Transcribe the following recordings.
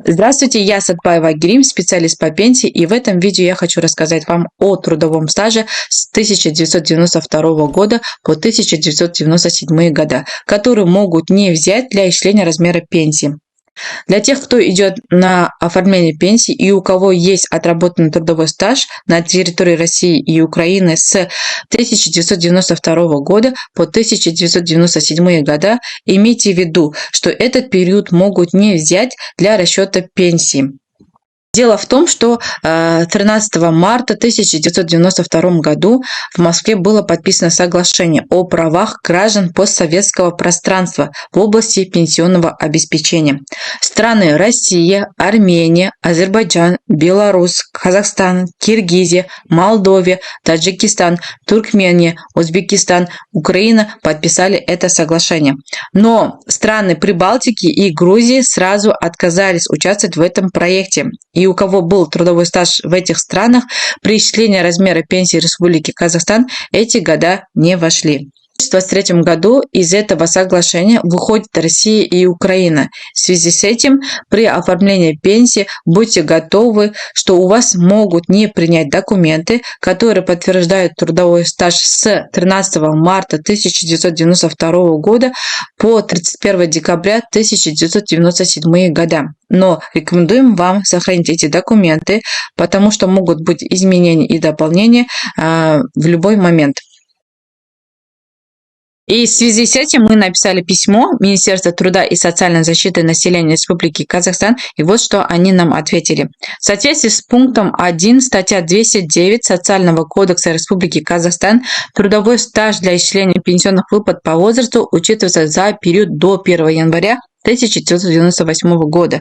Здравствуйте, я Сатпаева Грим, специалист по пенсии, и в этом видео я хочу рассказать вам о трудовом стаже с 1992 года по 1997 года, которые могут не взять для исчисления размера пенсии. Для тех, кто идет на оформление пенсии и у кого есть отработанный трудовой стаж на территории России и Украины с 1992 года по 1997 года, имейте в виду, что этот период могут не взять для расчета пенсии. Дело в том, что 13 марта 1992 году в Москве было подписано соглашение о правах граждан постсоветского пространства в области пенсионного обеспечения. Страны Россия, Армения, Азербайджан, Беларусь, Казахстан, Киргизия, Молдовия, Таджикистан, Туркмения, Узбекистан, Украина подписали это соглашение. Но страны Прибалтики и Грузии сразу отказались участвовать в этом проекте. И у кого был трудовой стаж в этих странах, при исчислении размера пенсии Республики Казахстан эти года не вошли. В 2023 году из этого соглашения выходит Россия и Украина. В связи с этим при оформлении пенсии будьте готовы, что у вас могут не принять документы, которые подтверждают трудовой стаж с 13 марта 1992 года по 31 декабря 1997 года. Но рекомендуем вам сохранить эти документы, потому что могут быть изменения и дополнения в любой момент. И в связи с этим мы написали письмо Министерству труда и социальной защиты населения Республики Казахстан, и вот что они нам ответили. В соответствии с пунктом 1 статья 209 Социального кодекса Республики Казахстан, трудовой стаж для исчисления пенсионных выплат по возрасту учитывается за период до 1 января 1998 года.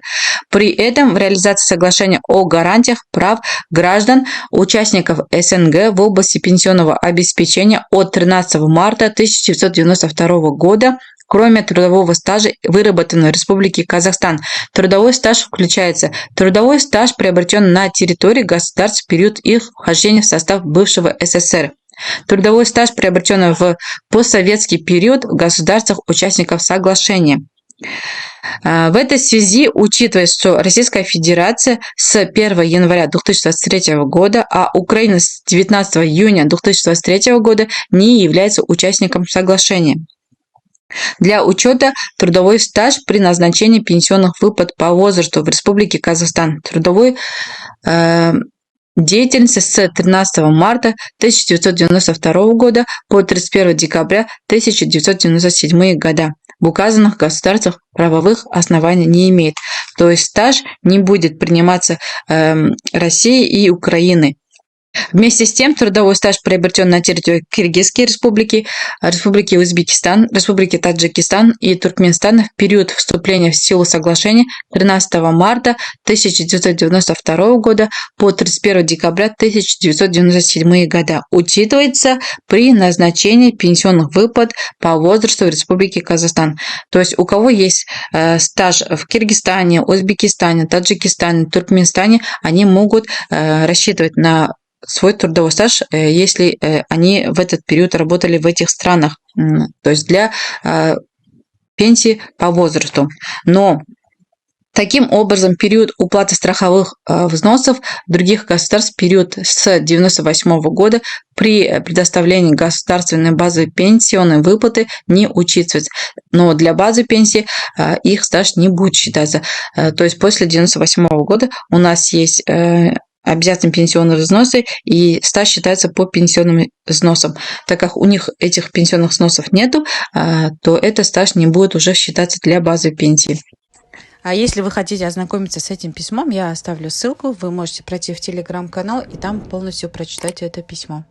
При этом в реализации соглашения о гарантиях прав граждан, участников СНГ в области пенсионного обеспечения от 13 марта 1992 года, кроме трудового стажа, выработанного в Республике Казахстан, трудовой стаж включается трудовой стаж, приобретен на территории государств в период их вхождения в состав бывшего СССР. Трудовой стаж, приобретенный в постсоветский период в государствах участников соглашения. В этой связи, учитывая, что Российская Федерация с 1 января 2023 года, а Украина с 19 июня 2023 года не является участником соглашения. Для учета трудовой стаж при назначении пенсионных выплат по возрасту в Республике Казахстан. Трудовой деятельности с 13 марта 1992 года по 31 декабря 1997 года. В указанных государствах правовых оснований не имеет. То есть стаж не будет приниматься Россией и Украиной. Вместе с тем, трудовой стаж приобретен на территории Киргизской республики, Республики Узбекистан, Республики Таджикистан и Туркменистана в период вступления в силу соглашения 13 марта 1992 года по 31 декабря 1997 года учитывается при назначении пенсионных выплат по возрасту в Республике Казахстан. То есть у кого есть стаж в Киргизстане, Узбекистане, Таджикистане, Туркменистане, они могут рассчитывать на свой трудовой стаж, если они в этот период работали в этих странах, то есть для пенсии по возрасту. Но таким образом, период уплаты страховых взносов других государств, период с 1998 года при предоставлении государственной базы пенсионной выплаты не учитывается. Но для базы пенсии их стаж не будет считаться. То есть после 1998 года у нас есть обязательные пенсионные взносы, и стаж считается по пенсионным взносам. Так как у них этих пенсионных взносов нету, то этот стаж не будет уже считаться для базы пенсии. А если вы хотите ознакомиться с этим письмом, я оставлю ссылку, вы можете пройти в телеграм-канал и там полностью прочитать это письмо.